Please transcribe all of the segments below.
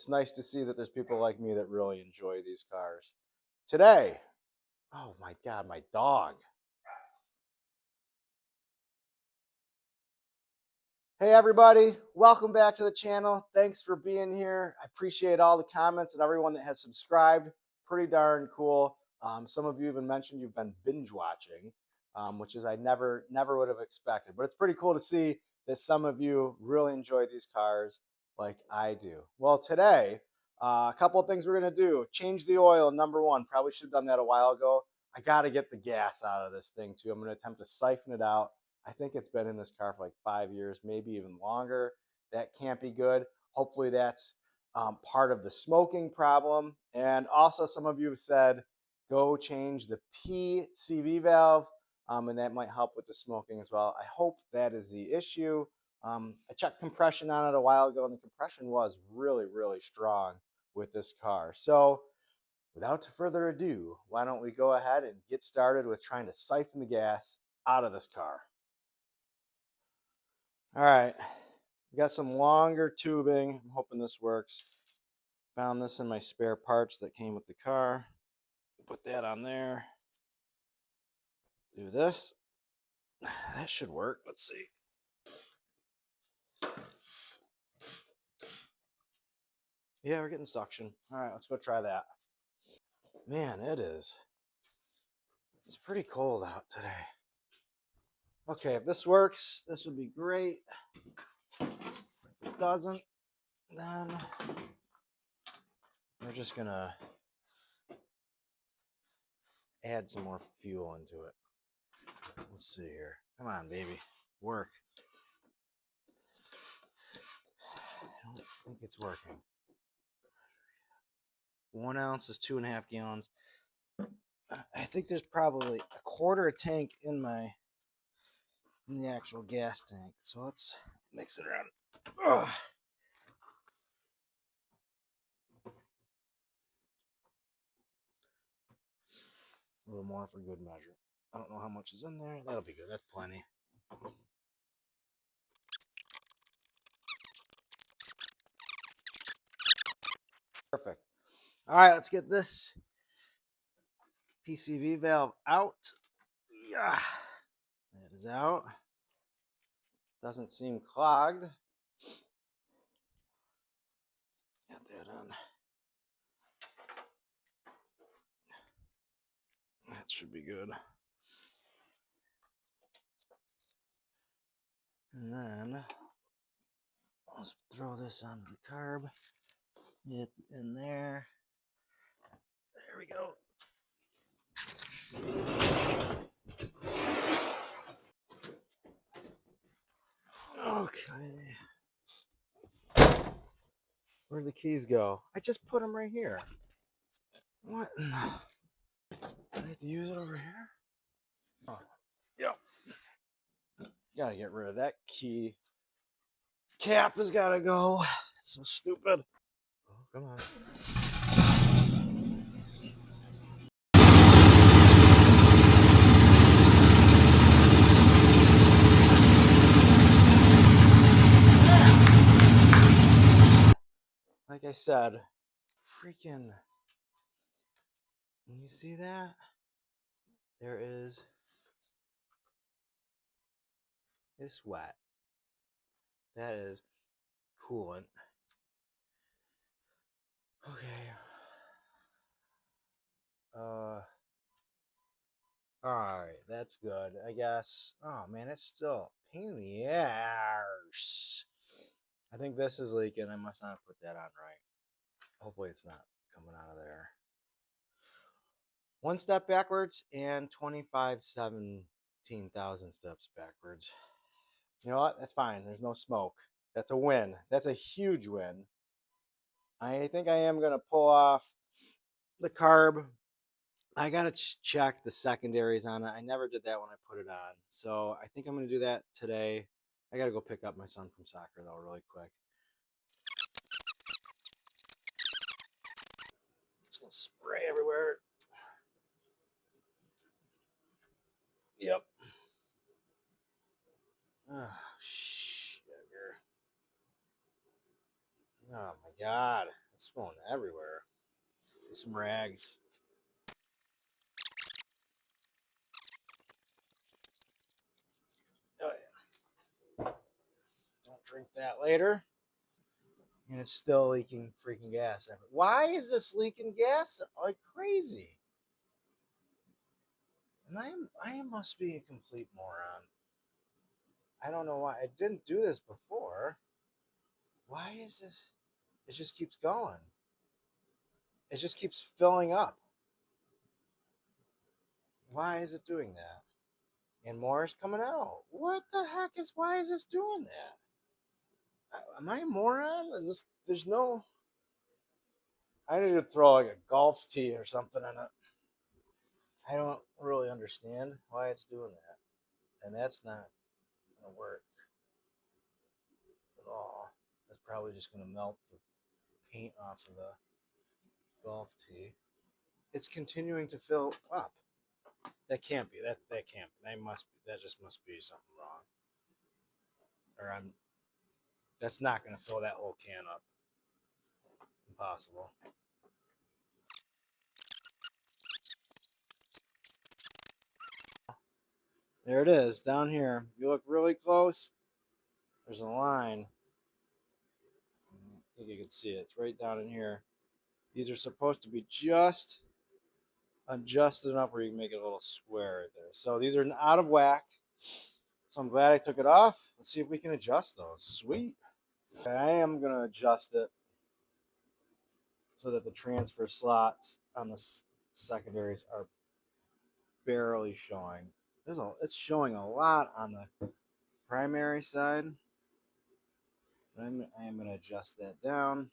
it's nice to see that there's people like me that really enjoy these cars. Today, oh my God, my dog. Hey everybody, welcome back to the channel. Thanks for being here. I appreciate all the comments and everyone that has subscribed. Pretty darn cool. Some of you even mentioned you've been binge watching, which is I never would have expected. But it's pretty cool to see that some of you really enjoy these cars like I do. Well, today, a couple of things we're gonna do. Change the oil, number one. Probably should have done that a while ago. I gotta get the gas out of this thing too. I'm gonna attempt to siphon it out. I think it's been in this car for like 5 years, maybe even longer. That can't be good. Hopefully that's part of the smoking problem. And also some of you have said, go change the PCV valve, and that might help with the smoking as well. I hope that is the issue. I checked compression on it a while ago, and the compression was really, really strong with this car. So without further ado, why don't we go ahead and get started with trying to siphon the gas out of this car. All right, we got some longer tubing. I'm hoping this works. Found this in my spare parts that came with the car. Put that on there. Do this. That should work. Let's see. Yeah, we're getting suction. All right, let's go try that. Man, it's pretty cold out today. Okay, if this works, this would be great. If it doesn't, then we're just gonna add some more fuel into it. Let's see here. Come on, baby. Work. I don't think it's working. 1 ounce is 2.5 gallons. I think there's probably a quarter a tank in the actual gas tank. So let's mix it around. Ugh. A little more for good measure. I don't know how much is in there. That'll be good. That's plenty. Perfect. All right, let's get this PCV valve out. Yeah, that is out. Doesn't seem clogged. Got that on. That should be good. And then let's throw this onto the carb. Get in there. There we go. Okay. Where'd the keys go? I just put them right here. What? Do I have to use it over here? Oh, yep. Gotta get rid of that key. Cap has gotta go. It's so stupid. Oh, come on. Like I said, freaking. Can you see that? There is. It's wet. That is coolant. Okay. Alright, that's good, I guess. Oh man, it's still a pain in the ass. I think this is leaking. I must not have put that on right. Hopefully it's not coming out of there. 1 step backwards and 17,000 steps backwards. You know what? That's fine. There's no smoke. That's a win. That's a huge win. I think I am going to pull off the carb. I got to check the secondaries on it. I never did that when I put it on. So I think I'm going to do that today. I got to go pick up my son from soccer, though, really quick. It's going to spray everywhere. Yep. Oh, sugar. Oh, my God. It's going everywhere. Some rags. Oh yeah. Don't drink that later. And it's still leaking freaking gas. Why is this leaking gas like crazy? And I must be a complete moron. I don't know why. I didn't do this before. Why is this? It just keeps going. It just keeps filling up. Why is it doing that? And more is coming out. What the heck is? Why is this doing that? Am I a moron? There's no. I need to throw like a golf tee or something in it. I don't really understand why it's doing that, and that's not gonna work at all. That's probably just gonna melt the paint off of the golf tee. It's continuing to fill up. That can't be. That can't. That must be. That just must be something wrong. Or I'm. That's not gonna fill that whole can up. Impossible. There it is, down here. If you look really close, there's a line. I think you can see it. It's right down in here. These are supposed to be just adjusted enough where you can make it a little square right there. So these are out of whack. So I'm glad I took it off. Let's see if we can adjust those. Sweet. Okay, I am going to adjust it so that the transfer slots on the secondaries are barely showing. It's showing a lot on the primary side. I am going to adjust that down.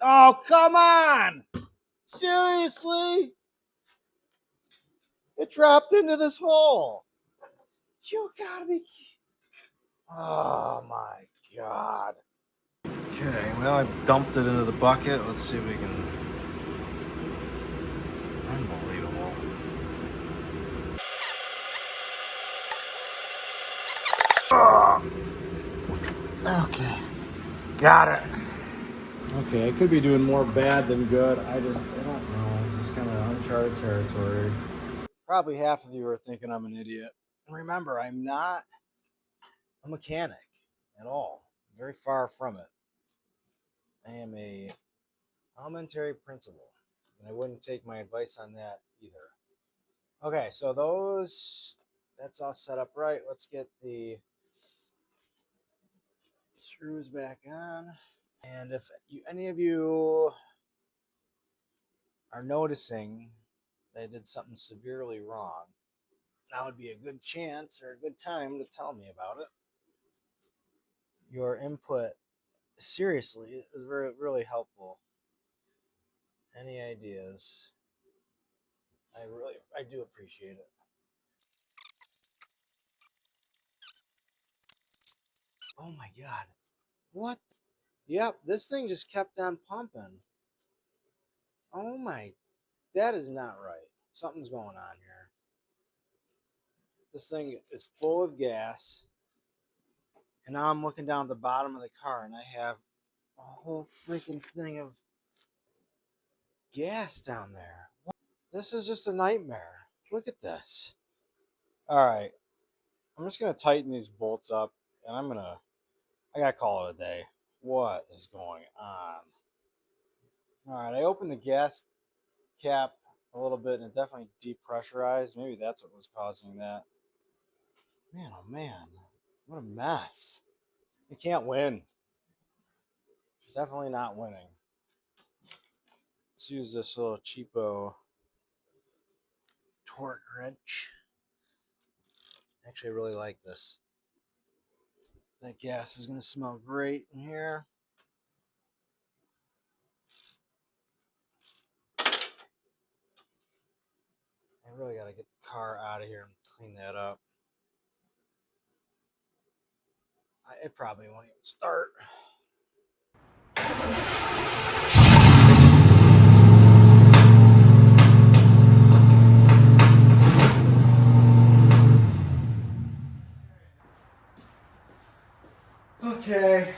Oh, come on! Seriously? It dropped into this hole. You gotta be. Oh my god. Okay, well, I dumped it into the bucket. Let's see if we can. Unbelievable. Okay, got it. Okay, I could be doing more bad than good. I don't know. It's kind of uncharted territory. Probably half of you are thinking I'm an idiot. And remember, I'm not a mechanic at all. Very far from it. I am a elementary principal, and I wouldn't take my advice on that either. Okay, so that's all set up right. Let's get the screws back on. And if any of you are noticing that I did something severely wrong, now would be a good chance or a good time to tell me about it. Your input, seriously, is really helpful. Any ideas? I do appreciate it. Oh my god. What? Yep, this thing just kept on pumping. Oh my, that is not right. Something's going on here. This thing is full of gas. And now I'm looking down at the bottom of the car and I have a whole freaking thing of gas down there. What? This is just a nightmare. Look at this. All right. I'm just going to tighten these bolts up and I got to call it a day. What is going on? All right. I opened the gas cap a little bit and it definitely depressurized. Maybe that's what was causing that. Man, oh man. What a mess. You can't win. Definitely not winning. Let's use this little cheapo torque wrench. Actually, I really like this. That gas is going to smell great in here. I really got to get the car out of here and clean that up. It probably won't even start. Okay,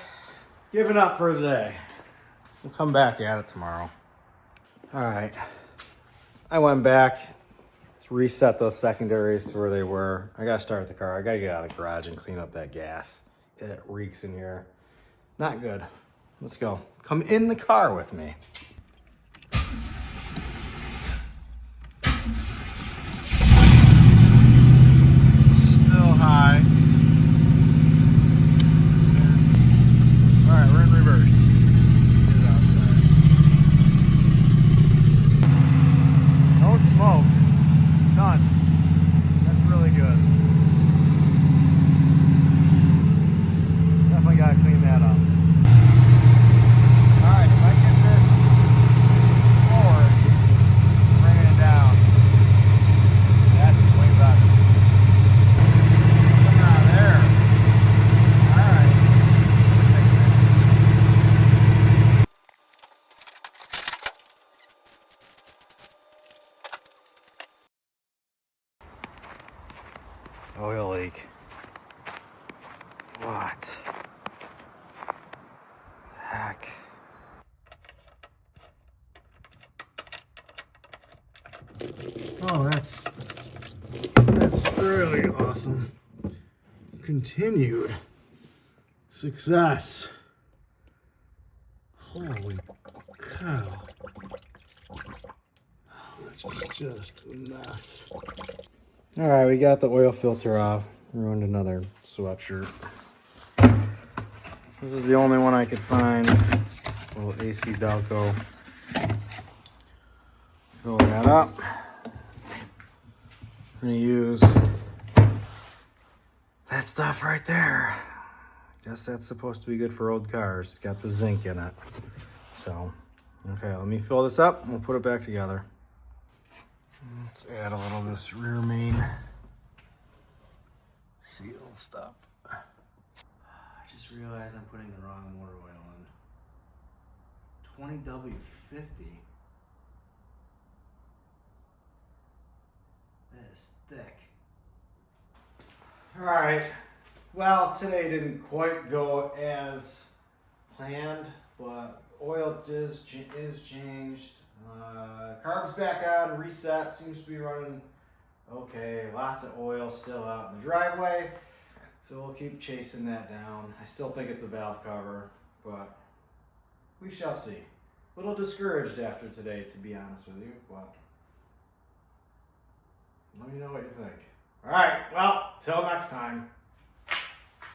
giving up for the day. We'll come back at it tomorrow. All right. I went back to reset those secondaries to where they were. I gotta start the car. I gotta get out of the garage and clean up that gas. It reeks in here. Not good. Let's go. Come in the car with me. Still high. All right, we're in reverse. Get it outside. No smoke. None. That's really good. Definitely gotta clean that up. All right, if I get this forward, bringing it down, that's way better. Coming out of there. All right. Oil leak. What? Heck. Oh, that's really awesome. Continued success. Holy cow. Just a mess. All right, we got the oil filter off. Ruined another sweatshirt. This is the only one I could find. A little AC Delco. Fill that up. I'm gonna use that stuff right there. Guess that's supposed to be good for old cars. It's got the zinc in it. So, okay, let me fill this up and we'll put it back together. Let's add a little of this rear main seal stuff. I just realized I'm putting the wrong motor oil in. 20W50. That is thick. All right. Well, today didn't quite go as planned, but oil is changed. Carbs back on, reset, seems to be running okay. Lots of oil still out in the driveway, so we'll keep chasing that down. I still think it's a valve cover, but we shall see. A little discouraged after today, to be honest with you, but let me know what you think. All right, well, till next time.